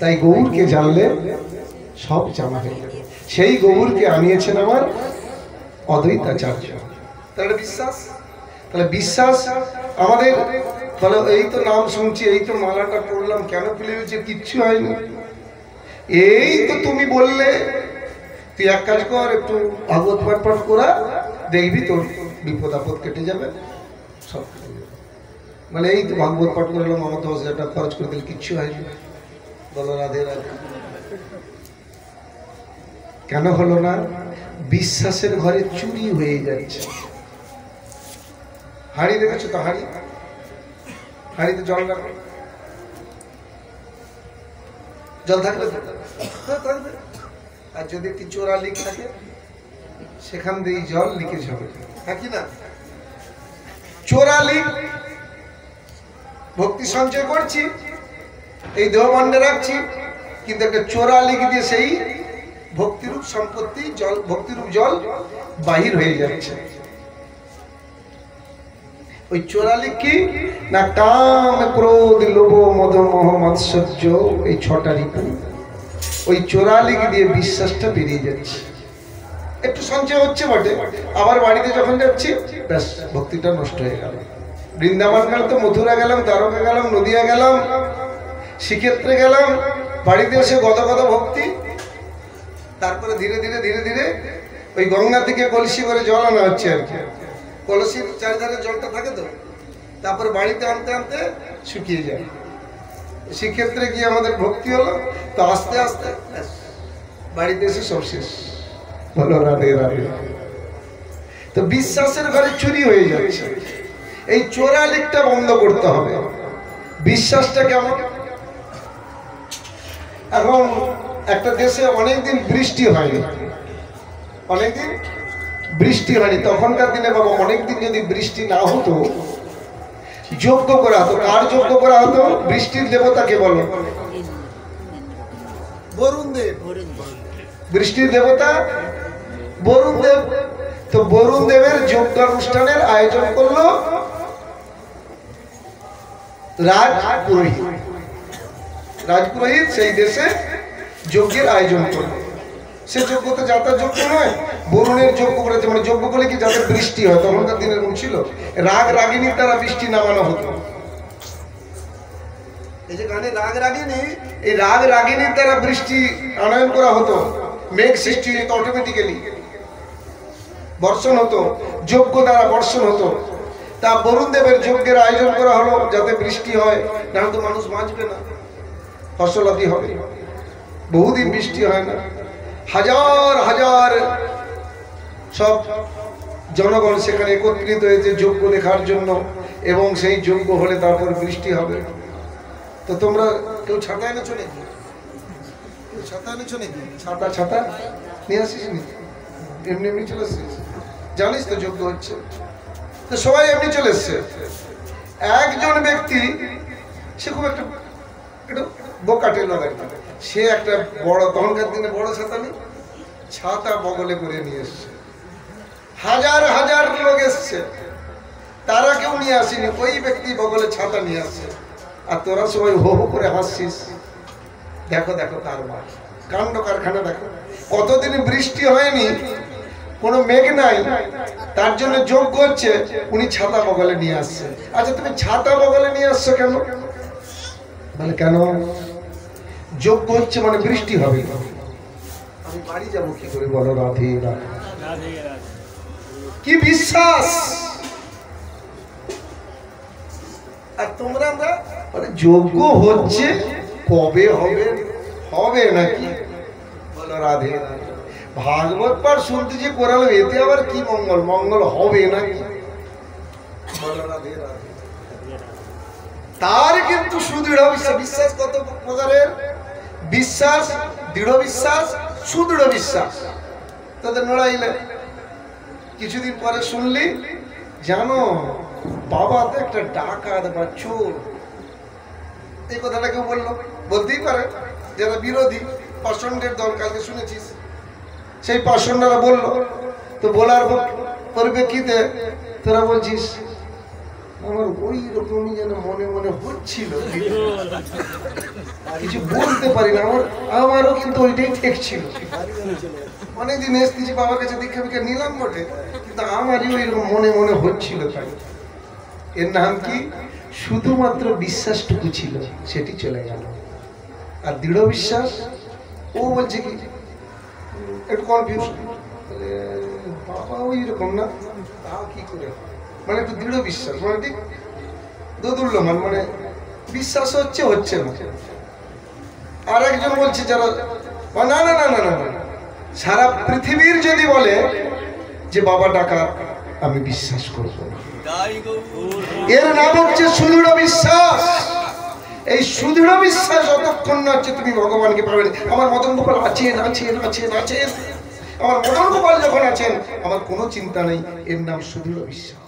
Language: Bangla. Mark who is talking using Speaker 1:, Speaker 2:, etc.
Speaker 1: তাই গৌরকে জানলে সব জানা হয়ে যাবে। সেই গৌরকে আনিয়েছেন আমার অদ্বৈতাচার্য। তাহলে বিশ্বাস, তাহলে বিশ্বাস আমাদের, তাহলে এই তো নাম শুনছি, এই তো মালাটা পড়লাম, কেন ফেলে হয়েছে? কিচ্ছু হয়নি। এই তো তুমি বললে তুই এক কাজ কর, একটু ভাগবত পাঠ করা, দেখবি তোর বিপদ আপদ কেটে যাবে, সব কেটে যাবে। মানে এই তো ভাগবত পাঠ করলাম, আমার 10,000 টাকা খরচ করে দিলে, কিচ্ছু হয়নি। বলো রাধে রাধে। কেন হলো না? বিশ্বাসের ঘরে চুরি হয়ে যাচ্ছে। হাড়ি দেখেছো তো? হাড়িতে জল রাখো, জল থাকবে থাকবে। আর যদি একটি চোরা লিক থাকে, সেখান দিয়ে জল লিকেজ হবে, হ্যাঁ কি না? চোরা লিক, ভক্তি সঞ্চয় করছি, এই দেহমান্ডে রাখছি, কিন্তু একটা চোরা লিক দিয়ে সেই ভক্তিরূপ সম্পত্তি জল, ভক্তিরূপ জল বাহির হয়ে যাচ্ছে। ওই চোরা লিক কি না? কাম, ক্রোধ, লোভ, মদ, মোহ, মাৎসর্য, এই 6টা রিপু। ওই চোরা লিক দিয়ে বিশ্বাসটা বেরিয়ে যাচ্ছে। একটু সঞ্চয় হচ্ছে বটে, আবার বাড়িতে যখন যাচ্ছি, ব্যাস ভক্তিটা নষ্ট হয়ে গেল। বৃন্দাবন গেলাম তো, মথুরা গেলাম, দ্বারকা গেলাম, নদিয়া গেলাম, শ্রীক্ষেত্রে গেলাম, বাড়িতে এসে গদ গদ ভক্তি। তারপরে ধীরে ধীরে ধীরে ধীরে ওই গঙ্গা থেকে কলসি করে জল আনা হচ্ছে আর কি। কলসির চারিধারে জলটা থাকে তো, তারপরে বাড়িতে আনতে আনতে শুকিয়ে যায়। শ্রীক্ষেত্রে গিয়ে আমাদের ভক্তি হলো, তো আস্তে আস্তে বাড়িতে এসে সব শেষ। বলো রাধে রাধে। তো বিশ্বাসের ঘরে চুরি হয়ে যাচ্ছে। এই চোরা লিকটা বন্ধ করতে হবে। বিশ্বাসটা কেমন? এখন একটা দেশে অনেকদিন বৃষ্টি হয়নি, অনেকদিন বৃষ্টি হয়নি। তখনকার দিনে বাবা অনেকদিন যদি বৃষ্টি না হতো, যজ্ঞ করা হতো। কার যজ্ঞ করা হতো? বৃষ্টির দেবতাকে বলো, বরুণ দেব। বৃষ্টির দেবতা বরুণ দেব। তো বরুণ দেবের যজ্ঞ অনুষ্ঠানের আয়োজন করলো রাজপুরোহিত। রাজপুরোহিত সেই দেশে যজ্ঞের আয়োজন করলো। সে যজ্ঞ তো যাতার যজ্ঞ নয়, বরুণের যজ্ঞ করেছে। মানে যজ্ঞ করলে কি যাদের বৃষ্টি হয়, তখনকার দিনের এরকম ছিল, রাগ রাগিনীর দ্বারা বৃষ্টি নামানো হতো। এই যে গানে রাগ রাগিনী, এই রাগ রাগিনীর দ্বারা বৃষ্টি আনয়ন করা হতো, মেঘ সৃষ্টি হতো, অটোমেটিক্যালি বর্ষণ হতো, যজ্ঞ দ্বারা বর্ষণ হতো। তা বরুণ দেবের যজ্ঞের আয়োজন করা হলো যাতে বৃষ্টি হয়, না তো মানুষ বাঁচবে না, ফসলাদি হবে। বহুদিন বৃষ্টি হয় না, হাজার হাজার সব জনগণ সেখানে একত্রিত হয়েছে যজ্ঞ দেখার জন্য, এবং সেই যজ্ঞ হলে তারপর বৃষ্টি হবে। তো তোমরা কেউ ছাতা এনেছো নাকি? কেউ ছাতা এনেছো নাকি? ছাতা ছাতা নিয়ে আসিস নি? এমনি এমনি চলে এসছিস? জানিস তো যজ্ঞ হচ্ছে, তো সবাই এমনি চলে এসছে। একজন ব্যক্তি, সে খুব একটা বোকাটে লোক আর কি, সে একটা বড়, তখনকার দিনে বড় ছাতা নেই, ছাতা বগলে করে নিয়ে এসছে। হাজার হাজার লোক এসছে, তারা কেউ নিয়ে আসেনি, ওই ব্যক্তি বগলে ছাতা নিয়ে আসছে। আর তোরা সবাই হো হো করে হাসছিস। দেখো দেখো কারবার, কাণ্ড কারখানা দেখো। কতদিন বৃষ্টি হয়নি, কোনো মেঘ নাই, তার জন্য যজ্ঞ হচ্ছে, উনি ছাতা বগলে নিয়ে আসছে। আচ্ছা তুমি ছাতা বগলে নিয়ে আসছো কেন? মানে কেন? যজ্ঞ হচ্ছে মানে বৃষ্টি হবে, আমি বাড়ি যাবো কি করে? বলো রাধে রাধে। কি বিশ্বাস! আর তোমরা আমরা মানে যজ্ঞ হচ্ছে, কবে হবে? হবে নাকি? বলো রাধে রাধে। ভাগবত পাঠ শুনতে যে করালো, এতে আবার কি মঙ্গল? মঙ্গল হবে নাকি? বলো রাধে রাধে। তার কিন্তু সুদৃঢ় বিশ্বাস। বিশ্বাস কত প্রকারের? বিশ্বাস, দৃঢ় বিশ্বাস, সুদৃঢ় বিশ্বাস। তাদের নড়াইলে কিছুদিন পরে শুনলি, জানো বাবা তো একটা ডাকাত বা চোর। এই কথাটা কেউ বললো? বলতেই পারে যারা বিরোধী পাষণ্ডের দল, কালকে শুনেছিস সেই পাষণ্ডরা বললো। তো বলার পরিপ্রেক্ষিতে তোরা বলছিস আমার ওই রকমই যেন মনে মনে হচ্ছিল, কিছু বলতে পারি না। আমারও কিন্তু ওইটাই ঠিক ছিল। অনেকদিন এসেছি বাবার কাছে দীক্ষা ফিক্ষা নিলাম বটে, কিন্তু আমারই ওই রকম মনে মনে হচ্ছিল। তাই এর নাম কি? শুধুমাত্র বিশ্বাসটুকু ছিল, সেটি চলে গেল। আর দৃঢ় বিশ্বাস, ও বলছে কি একটু কনফিউজ, বাবা ওই রকম না, তাও কি করে মানে একটু দৃঢ় বিশ্বাস, মানে ঠিক দোদুল্যমান, মানে বিশ্বাস হচ্ছে হচ্ছে না। আর একজন বলছে যারা না না না না না না, সারা পৃথিবীর যদি বলে যে বাবা ডাকা, আমি বিশ্বাস করব না। এর নাম হচ্ছে সুদৃঢ় বিশ্বাস। এই সুদৃঢ় বিশ্বাস যতক্ষণ না হচ্ছে তুমি ভগবানকে পাবেন। আমার মদন গোপাল আছেন আছেন আছেন আছেন, আমার মদন গোপাল যখন আছেন আমার কোনো চিন্তা নেই, এর নাম সুদৃঢ় বিশ্বাস।